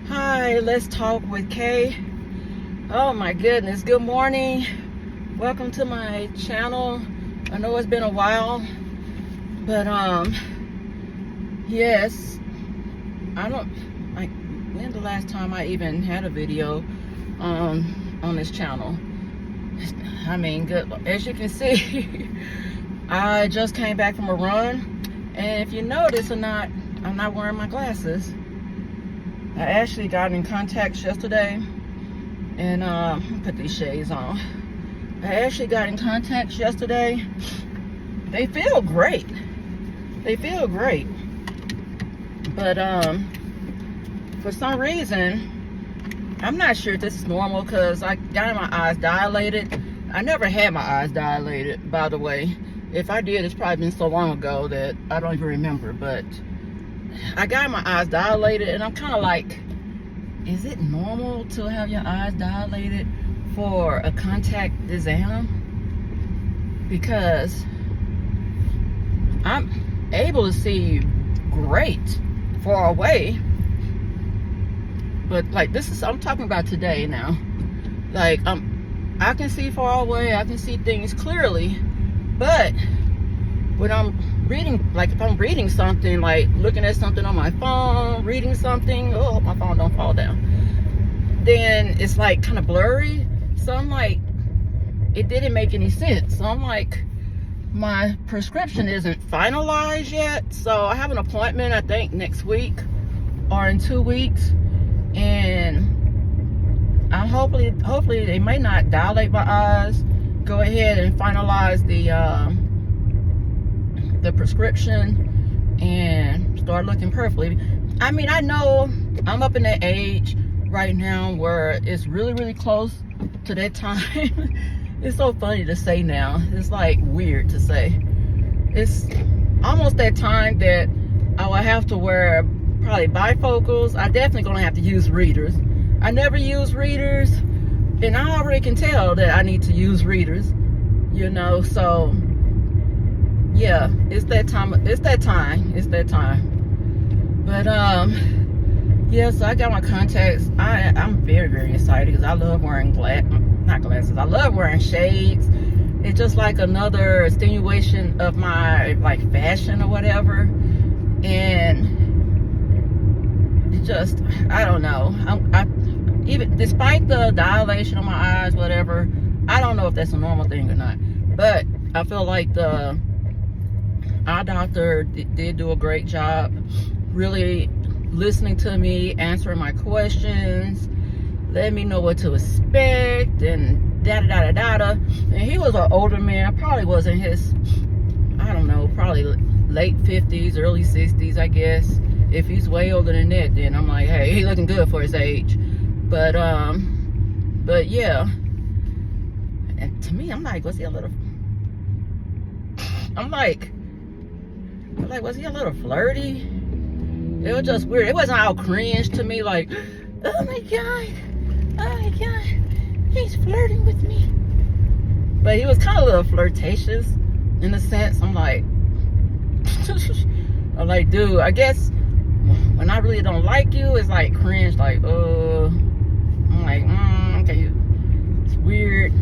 Hi, let's talk with Kay. Oh my goodness, good morning. Welcome to my channel. I know it's been a while, but yes, I don't like when the last time I even had a video on this channel. I mean, good, as you can see, I just came back from a run, and if you notice or not, I'm not wearing my glasses. I actually got in contacts yesterday, and put these shades on. I actually got in contacts yesterday. They feel great. They feel great. But for some reason, I'm not sure if this is normal because I got my eyes dilated. I never had my eyes dilated, by the way. If I did, it's probably been so long ago that I don't even remember. But I got my eyes dilated, and I'm kind of like, is it normal to have your eyes dilated for a contact exam? Because I'm able to see great far away, but like I'm talking about today now. Like I can see far away, I can see things clearly, but when I'm reading, like if I'm reading something, like looking at something on my phone, reading something, oh, my phone don't fall down, then it's like kind of blurry. So I'm like, it didn't make any sense. So I'm like, my prescription isn't finalized yet. So I have an appointment, I think next week or in 2 weeks, and I hopefully they may not dilate my eyes. Go ahead and finalize the prescription and start looking perfectly. I mean, I know I'm up in that age right now where it's really close to that time. It's so funny to say now. It's like weird to say. It's almost that time that I will have to wear probably bifocals. I definitely gonna have to use readers. I never use readers, and I already can tell that I need to use readers, you know. So yeah, it's that time. But yeah, so I got my contacts. I'm very excited because I love wearing not glasses. I love wearing shades. It's just like another extenuation of my like fashion or whatever. And it just, I don't know. I even despite the dilation of my eyes, whatever, I don't know if that's a normal thing or not. But I feel like the eye doctor did do a great job, really listening to me, answering my questions, letting me know what to expect, and da-da-da-da-da. And he was an older man, probably was in his, I don't know, probably late 50s, early 60s, I guess. If he's way older than that, then I'm like, hey, he's looking good for his age. But yeah. And to me, I'm like, was he a little, was he a little flirty? It was just weird. It wasn't all cringe to me, like, oh my god, he's flirting with me. But he was kind of a little flirtatious in a sense. I'm like, dude, I guess when I really don't like you, it's like cringe, like, I'm like, okay, it's weird.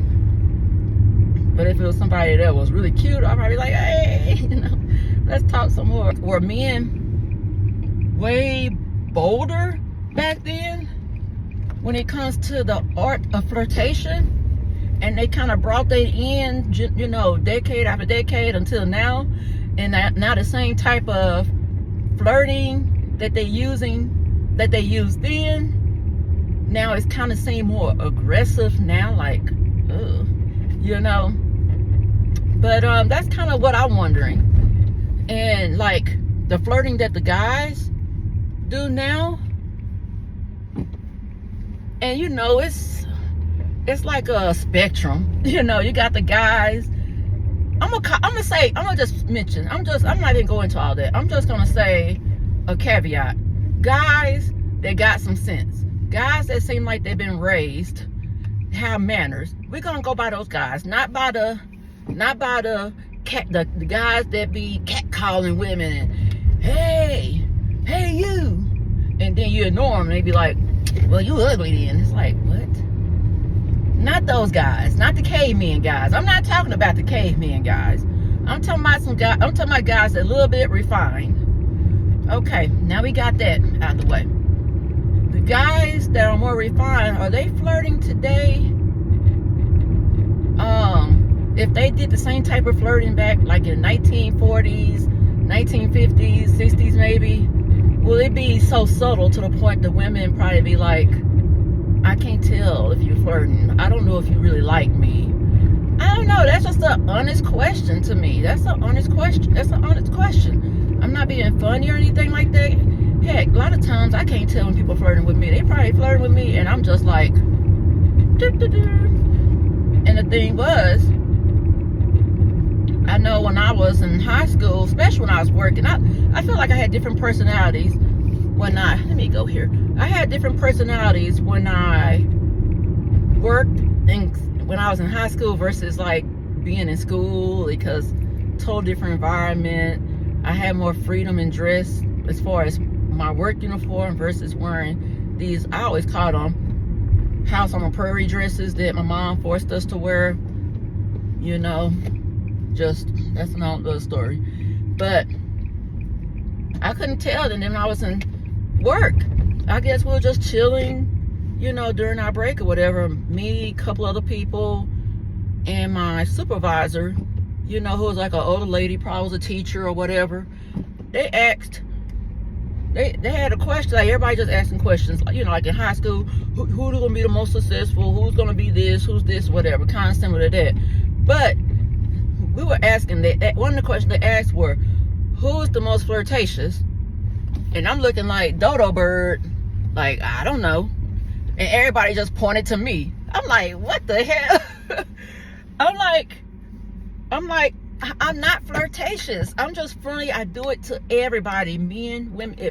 But if it was somebody that was really cute, I'd probably be like, hey, you know, let's talk some more. Were men way bolder back then when it comes to the art of flirtation? And they kind of brought that in, you know, decade after decade until now. And now the same type of flirting that they used then, now it's kind of seem more aggressive now, like, ugh, you know. But that's kind of what I'm wondering. And like the flirting that the guys do now, and you know, it's like a spectrum. You know, you got the guys. I'm gonna just mention. I'm not even going into all that. I'm just gonna say a caveat. Guys that got some sense. Guys that seem like they've been raised, have manners. We're gonna go by those guys, not by the guys that be catcalling women and hey you, and then you ignore them and they be like, well, you ugly then. It's like, what? Not those guys, not the cavemen guys. I'm not talking about the cavemen guys. I'm talking about some guys. I'm talking about guys that are a little bit refined. Okay, now we got that out of the way. The guys that are more refined, are they flirting today? If they did the same type of flirting back like in 1940s, 1950s, 60s maybe, will it be so subtle to the point that women probably be like, I can't tell if you're flirting. I don't know if you really like me. I don't know. That's just an honest question to me. That's an honest question. That's an honest question. I'm not being funny or anything like that. Heck, a lot of times I can't tell when people are flirting with me. They probably flirting with me and I'm just like, doo-doo-doo. And the thing was, I know when I was in high school, especially when I was working, I feel like I had different personalities when let me go here. I had different personalities when I worked and when I was in high school versus like being in school, because total different environment. I had more freedom in dress as far as my work uniform versus wearing these, I always called them house on the prairie dresses that my mom forced us to wear, you know. Just, that's another story. But I couldn't tell. And then when I was in work, I guess we were just chilling, you know, during our break or whatever. Me, a couple other people, and my supervisor, you know, who was like an older lady, probably was a teacher or whatever. They asked, they had a question, like everybody just asking questions, you know, like in high school, who's going to be the most successful, who's going to be this, who's this, whatever, kind of similar to that. But we were asking that one of the questions they asked were, who's the most flirtatious? And I'm looking like Dodo Bird, like, I don't know. And everybody just pointed to me. I'm like, what the hell? I'm like, I'm not flirtatious. I'm just friendly. I do it to everybody, men, women.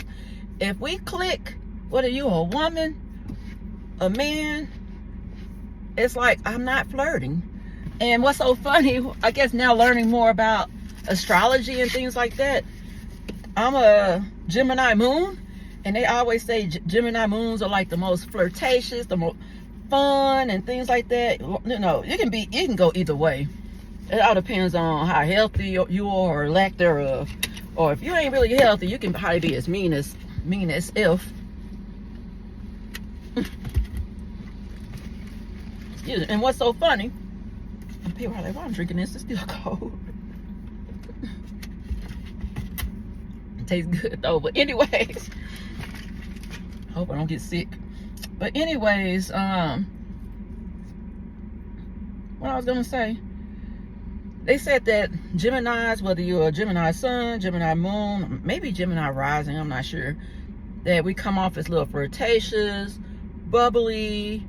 If we click, whether you a woman, a man, it's like I'm not flirting. And what's so funny, I guess now learning more about astrology and things like that, I'm a Gemini moon, and they always say Gemini moons are like the most flirtatious, the most fun and things like that. You know, it can go either way. It all depends on how healthy you are or lack thereof. Or if you ain't really healthy, you can probably be as mean as if. And what's so funny, and people are like, why I'm drinking this? It's still cold. It tastes good though. But anyways, hope I don't get sick. But anyways, what I was gonna say, they said that Geminis, whether you're a Gemini sun, Gemini moon, maybe Gemini rising, I'm not sure, that we come off as a little flirtatious, bubbly,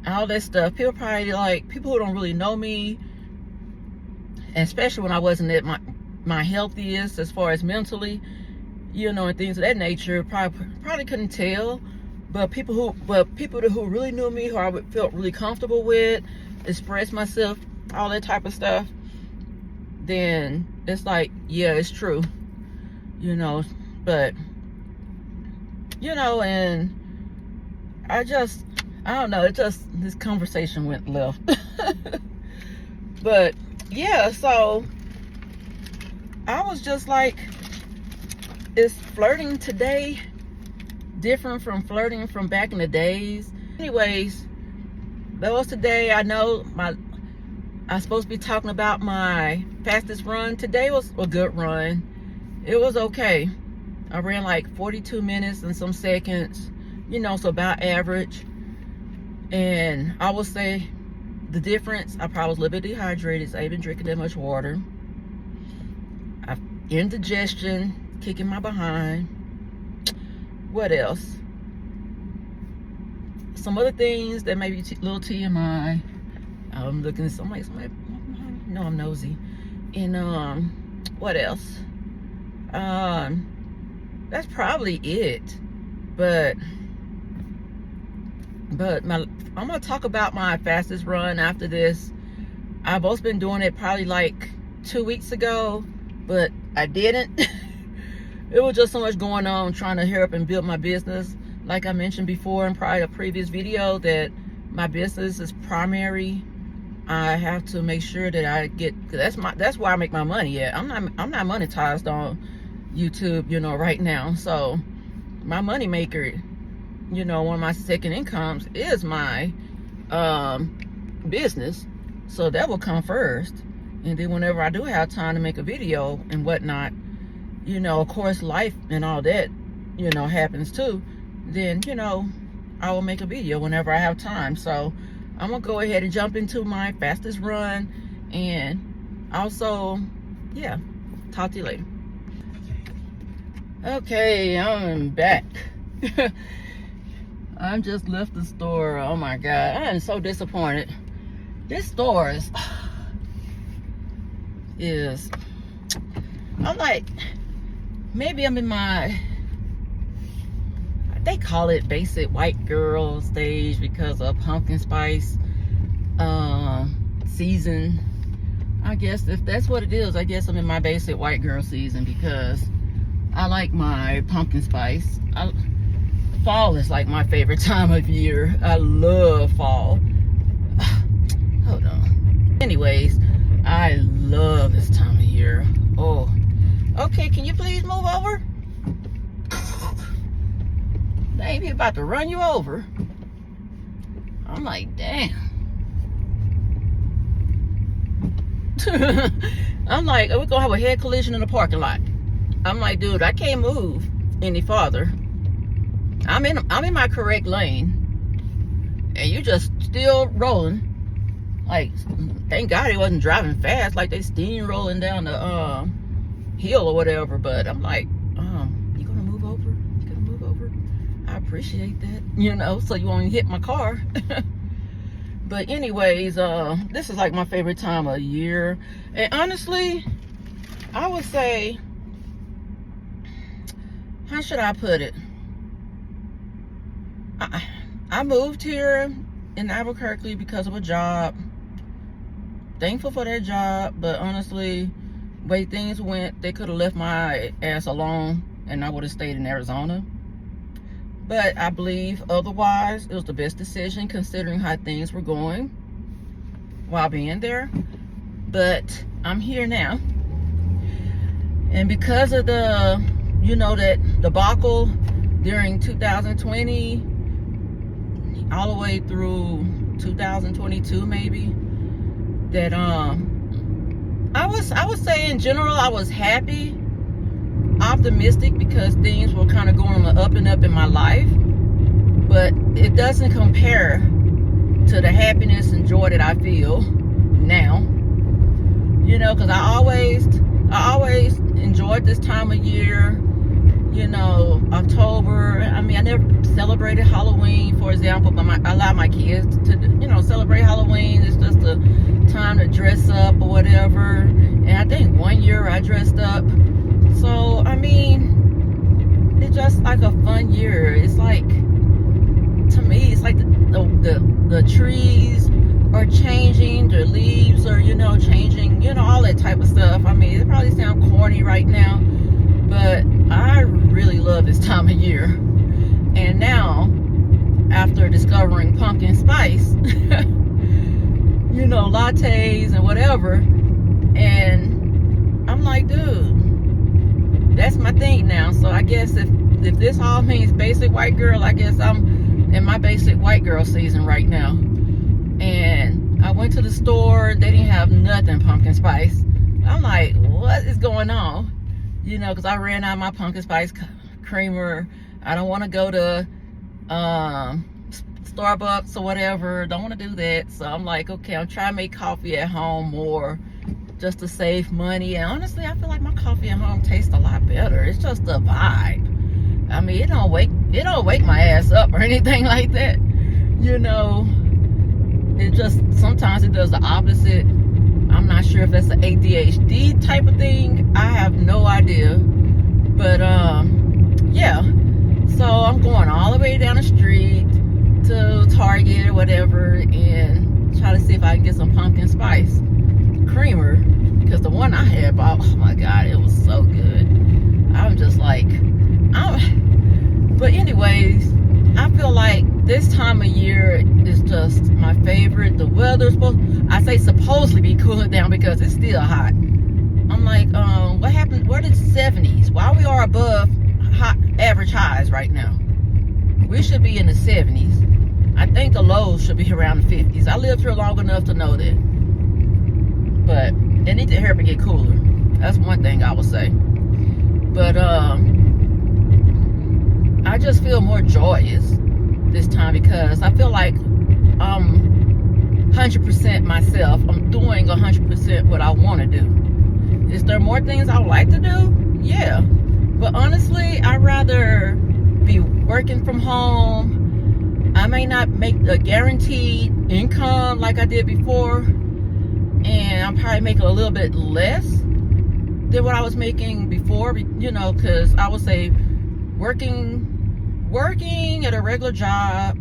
all that stuff. People probably like, people who don't really know me, and especially when I wasn't at my healthiest as far as mentally, you know, and things of that nature, probably couldn't tell. But people who really knew me, who I felt really comfortable with, express myself, all that type of stuff, then it's like, yeah, it's true, you know. But you know, and I don't know, this conversation went left. But yeah, so I was just like, is flirting today different from flirting from back in the days? Anyways, that was today. I know I'm supposed to be talking about my fastest run. Today was a good run. It was okay. I ran like 42 minutes and some seconds, you know, so about average. And I will say the difference, I probably was a little bit dehydrated, so I ain't been drinking that much water. I've indigestion, kicking my behind. What else? Some other things that may be little TMI. I'm looking at somebody, no, I'm nosy. And what else? That's probably it. But I'm gonna talk about my fastest run after this. I've also been doing it probably like 2 weeks ago, but I didn't. It was just so much going on trying to hurry up and build my business like I mentioned before in probably a previous video, that my business is primary. I have to make sure that I get, cause that's where I make my money at. I'm not monetized on YouTube, you know, right now. So my money maker, you know, one of my second incomes is my business. So that will come first. And then whenever I do have time to make a video and whatnot, you know, of course life and all that, you know, happens too. Then, you know, I will make a video whenever I have time. So I'm gonna go ahead and jump into my fastest run, and also, yeah, talk to you later. Okay, I'm back. I just left the store. Oh my God, I am so disappointed. This store is I'm like, maybe I'm in my, they call it basic white girl stage because of pumpkin spice season. I guess if that's what it is, I guess I'm in my basic white girl season because I like my pumpkin spice. Fall is like my favorite time of year. I love fall. Hold on. Anyways, I love this time of year. Oh, okay, can you please move over? They be about to run you over. I'm like, damn. I'm like, we're gonna have a head collision in the parking lot. I'm like, dude, I can't move any farther. I'm in my correct lane, and you just still rolling. Like, thank God he wasn't driving fast, like they steamrolling down the hill or whatever. But I'm like, you gonna move over? You gonna move over? I appreciate that, you know, so you won't hit my car. But anyways, this is like my favorite time of year. And honestly, I would say, how should I put it? I moved here in Albuquerque because of a job. Thankful for that job, but honestly, the way things went, they could have left my ass alone and I would have stayed in Arizona. But I believe otherwise, it was the best decision considering how things were going while being there. But I'm here now. And because of the, you know, that debacle during 2020, all the way through 2022 maybe, that I would say in general I was happy, optimistic, because things were kind of going up and up in my life, but it doesn't compare to the happiness and joy that I feel now, you know, because I always enjoyed this time of year. You know, October, I mean, I never celebrated Halloween, for example, but I allow my kids to, you know, celebrate Halloween. It's just a time to dress up or whatever. And I think one year I dressed up. So, I mean, it's just like a fun year. It's like, to me, it's like the trees are changing, their leaves are, you know, changing, you know, all that type of stuff. I mean, it probably sounds corny right now, but I really love this time of year. And now, after discovering pumpkin spice, you know, lattes and whatever, and I'm like, dude, that's my thing now. So I guess if this all means basic white girl, I guess I'm in my basic white girl season right now. And I went to the store, they didn't have nothing pumpkin spice. I'm like, what is going on? You know, because I ran out of my pumpkin spice creamer. I don't want to go to Starbucks or whatever. Don't want to do that. So I'm like, okay, I'm trying to make coffee at home more just to save money. And honestly, I feel like my coffee at home tastes a lot better. It's just a vibe. I mean, it don't wake my ass up or anything like that. You know, it just, sometimes it does the opposite. I'm not sure if that's an ADHD type of thing. I have no idea. But, yeah. So I'm going all the way down the street to Target or whatever and try to see if I can get some pumpkin spice creamer. Because the one I had bought, oh my God, it was so good. I was just like, but anyways, just my favorite. The weather's supposedly be cooling down because it's still hot. I'm like, what happened? Where did 70s? Why we are above hot average highs right now? We should be in the 70s. I think the lows should be around the 50s. I lived here long enough to know that. But it needs to hurry get cooler. That's one thing I would say. But I just feel more joyous this time because I feel like I'm 100% myself. I'm doing 100% what I want to do. Is there more things I would like to do? Yeah. But honestly, I'd rather be working from home. I may not make a guaranteed income like I did before. And I'm probably making a little bit less than what I was making before, you know, because I would say working at a regular job,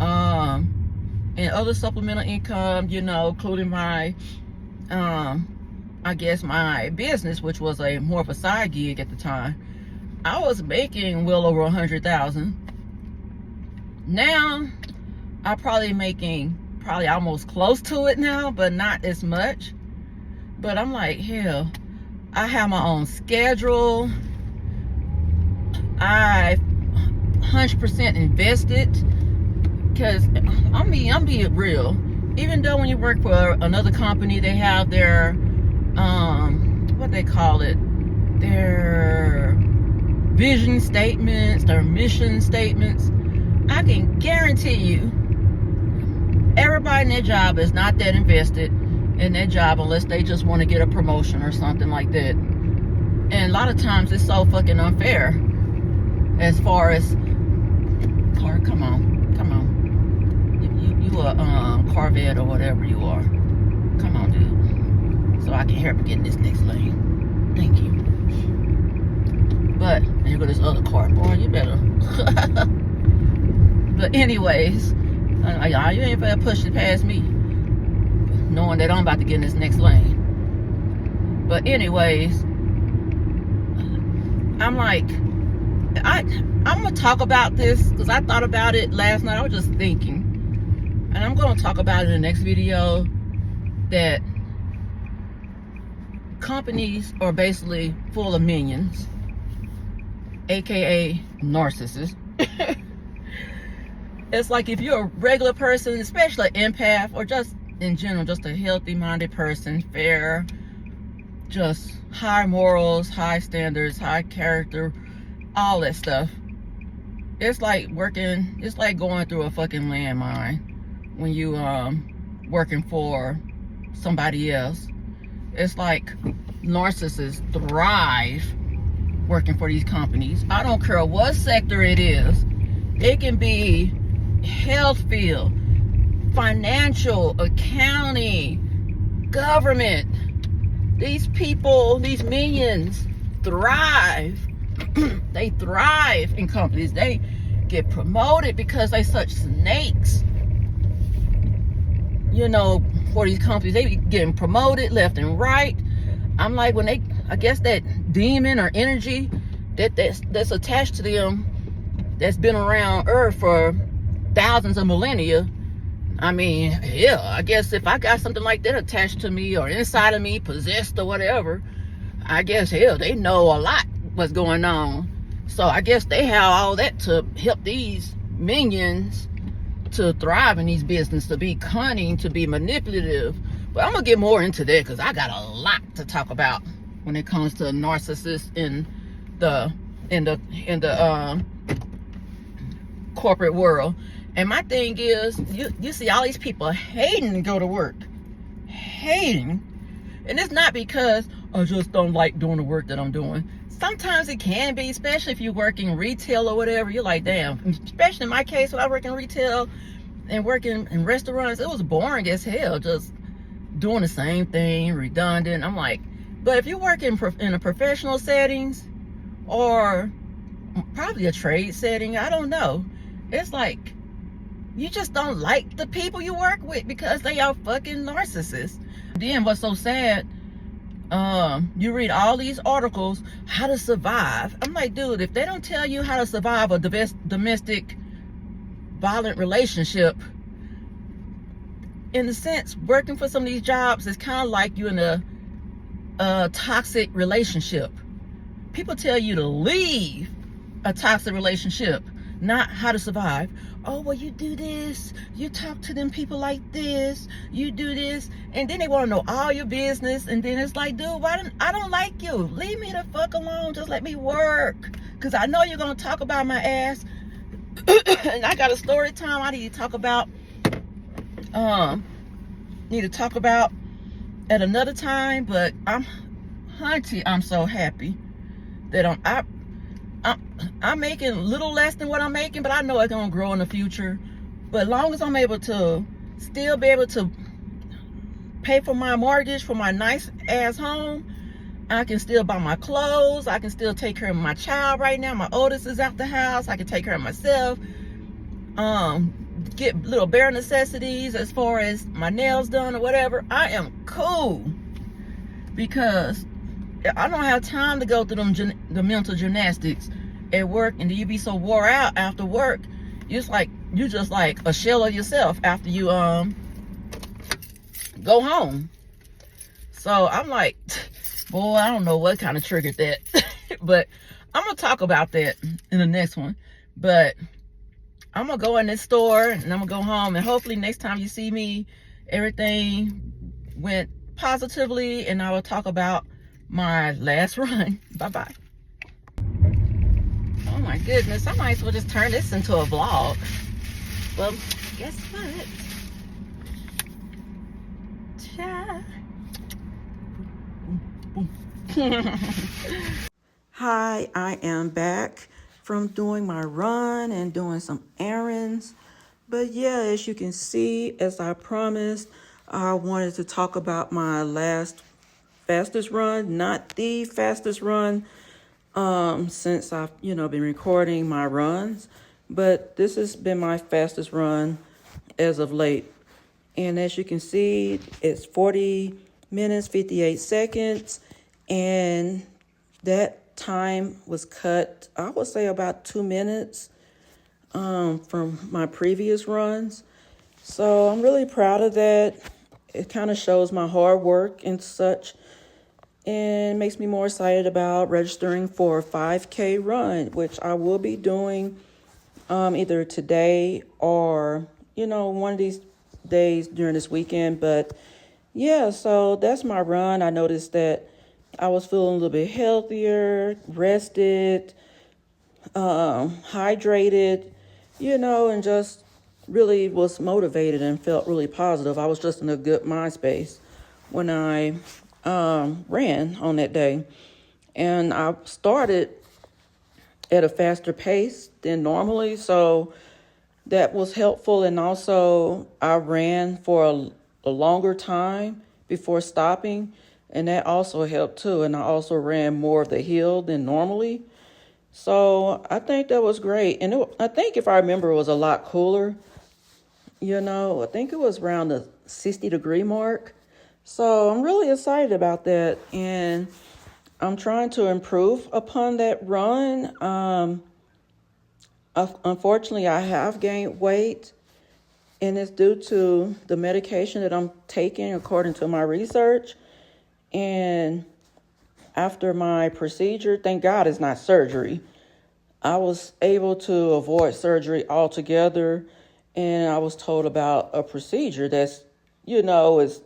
and other supplemental income, you know, including my, I guess my business, which was more of a side gig at the time. I was making well over 100,000. Now, I'm probably making almost close to it now, but not as much. But I'm like, hell, I have my own schedule. I 100% invested because I'm being real. Even though when you work for another company, they have their what they call it, their vision statements, their mission statements. I can guarantee you, everybody in their job is not that invested in their job unless they just want to get a promotion or something like that. And a lot of times it's so fucking unfair. As far as car, come on. You a Corvette or whatever you are. Come on, dude. So I can help get in this next lane. Thank you. But here go this other car. Boy, you better. But anyways, you ain't better push it past me, knowing that I'm about to get in this next lane. But anyways, I'm like, I'm gonna talk about this because I thought about it last night. I was just thinking, and I'm gonna talk about it in the next video, that companies are basically full of minions, aka narcissists. It's like if you're a regular person, especially an empath, or just in general, just a healthy-minded person, fair, just high morals, high standards, high character, all that stuff. It's like going through a fucking landmine when you working for somebody else. It's like narcissists thrive working for these companies. I don't care what sector it is. It can be health field, financial, accounting, government. These people, these minions thrive. They thrive in companies. They get promoted because they such snakes. You know, for these companies, they be getting promoted left and right. I'm like, when they, I guess that demon or energy that's attached to them, that's been around Earth for thousands of millennia. I mean, yeah, I guess if I got something like that attached to me or inside of me, possessed or whatever, I guess, hell, they know a lot what's going on. So I guess they have all that to help these minions to thrive in these businesses, to be cunning, to be manipulative. But I'm gonna get more into that because I got a lot to talk about when it comes to narcissists in the corporate world. And my thing is, you see all these people hating to go to work. Hating. And it's not because I just don't like doing the work that I'm doing. Sometimes it can be, especially if you work in retail or whatever. You're like, damn. Especially in my case, when I work in retail and working in restaurants, it was boring as hell, just doing the same thing, redundant. I'm like, but if you work in a professional settings or probably a trade setting, I don't know. It's like, you just don't like the people you work with because they are fucking narcissists. Then what's so sad, you read all these articles, how to survive. I'm like, dude, if they don't tell you how to survive a domestic violent relationship, in a sense, working for some of these jobs is kind of like you in a toxic relationship. People tell you to leave a toxic relationship, not how to survive. Oh, well, you do this, you talk to them people like this, you do this, and then they want to know all your business, and then it's like, dude, I don't like you. Leave me the fuck alone. Just let me work, because I know you're going to talk about my ass. And I got a story time I need to talk about at another time, but I'm so happy that I'm making a little less than what I'm making, but I know it's gonna grow in the future. But as long as I'm able to still be able to pay for my mortgage for my nice ass home, I can still buy my clothes, I can still take care of my child right now. My oldest is out the house, I can take care of myself, get little bare necessities as far as my nails done or whatever. I am cool, because I don't have time to go through the mental gymnastics at work, and you be so wore out after work. You just like a shell of yourself after you go home. So I'm like, boy, I don't know what kind of triggered that. But I'm gonna talk about that in the next one. But I'm gonna go in this store and I'm gonna go home, and hopefully next time you see me, everything went positively, and I will talk about my last run. Bye-bye. Oh my goodness, I might as well just turn this into a vlog. Well, guess what? Ciao. Hi, I am back from doing my run and doing some errands. But yeah, as you can see, as I promised, I wanted to talk about my last fastest run, not the fastest run, since I've been recording my runs, but this has been my fastest run as of late. And as you can see, it's 40 minutes 58 seconds, and that time was cut, I would say, about 2 minutes from my previous runs. So I'm really proud of that. It kind of shows my hard work and such, and makes me more excited about registering for a 5K run, which I will be doing either today or, one of these days during this weekend. But yeah, so that's my run. I noticed that I was feeling a little bit healthier, rested, hydrated, and just really was motivated and felt really positive. I was just in a good mind space when I ran on that day. And I started at a faster pace than normally, so that was helpful. And also I ran for a longer time before stopping, and that also helped too. And I also ran more of the hill than normally. So I think that was great. And I think, if I remember, it was a lot cooler. I think it was around the 60-degree mark. So I'm really excited about that. And I'm trying to improve upon that run. Unfortunately, I have gained weight, and it's due to the medication that I'm taking according to my research. And after my procedure, thank God it's not surgery, I was able to avoid surgery altogether. And I was told about a procedure that's, is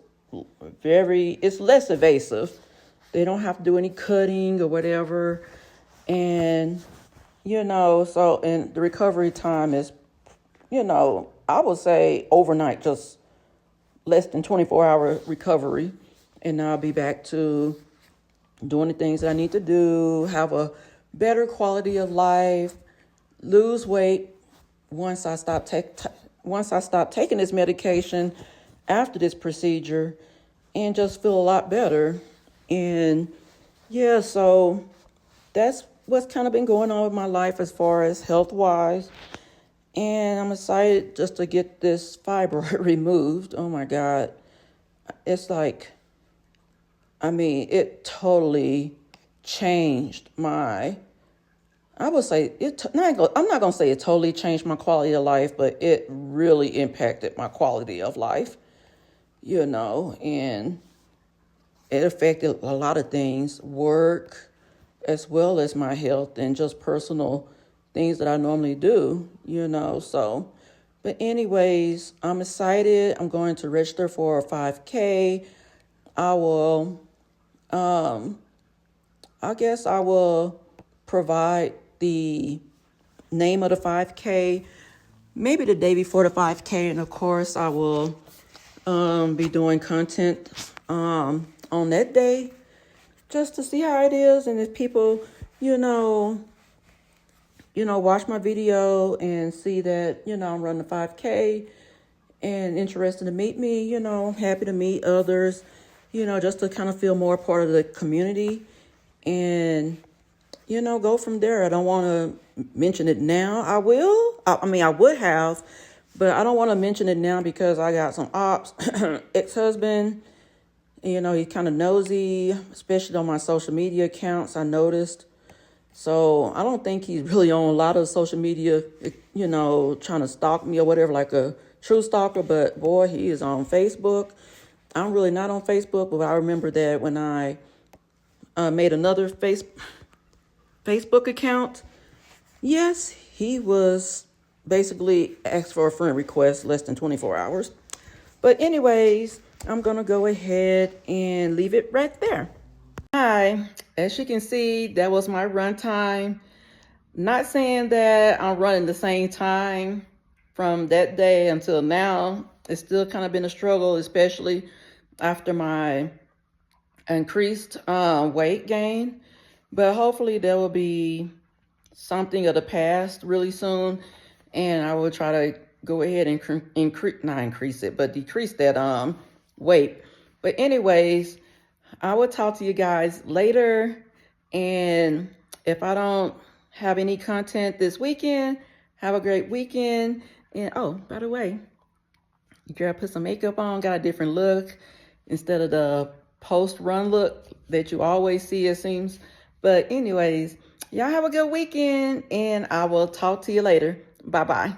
it's less invasive. They don't have to do any cutting or whatever. And, so, and the recovery time is, I would say overnight, just less than 24-hour recovery. And I'll be back to doing the things that I need to do, have a better quality of life, lose weight once I stop taking this medication after this procedure, and just feel a lot better. And yeah, so that's what's kind of been going on with my life as far as health-wise. And I'm excited just to get this fibroid removed. Oh my God. It's like, it totally changed I would say I'm not going to say it totally changed my quality of life, but it really impacted my quality of life. you know, and it affected a lot of things, work, as well as my health and just personal things that I normally do, you know. So, but anyways, I'm excited. I'm going to register for a 5K. I will, I guess I will provide the name of the 5K maybe the day before the 5K. And of course, I will be doing content on that day just to see how it is. And if people, you know, watch my video and see that, I'm running the 5K and interested to meet me, I'm happy to meet others, just to kind of feel more part of the community and, go from there. I don't want to mention it now. I will. I mean, I would have, but I don't want to mention it now because I got some ops, ex-husband, he's kind of nosy, especially on my social media accounts, I noticed. So I don't think he's really on a lot of social media, trying to stalk me or whatever, like a true stalker. But boy, he is on Facebook. I'm really not on Facebook, but I remember that when I made another Facebook account, yes, he was basically asked for a friend request less than 24 hours. But anyways, I'm going to go ahead and leave it right there. Hi, as you can see, that was my run time. Not saying that I'm running the same time from that day until now. It's still kind of been a struggle, especially after my increased weight gain. But hopefully there will be something of the past really soon. And I will try to go ahead and decrease that weight. But anyways, I will talk to you guys later. And if I don't have any content this weekend, have a great weekend. And oh, by the way, girl put some makeup on, got a different look instead of the post-run look that you always see, it seems. But anyways, y'all have a good weekend and I will talk to you later. Bye-bye.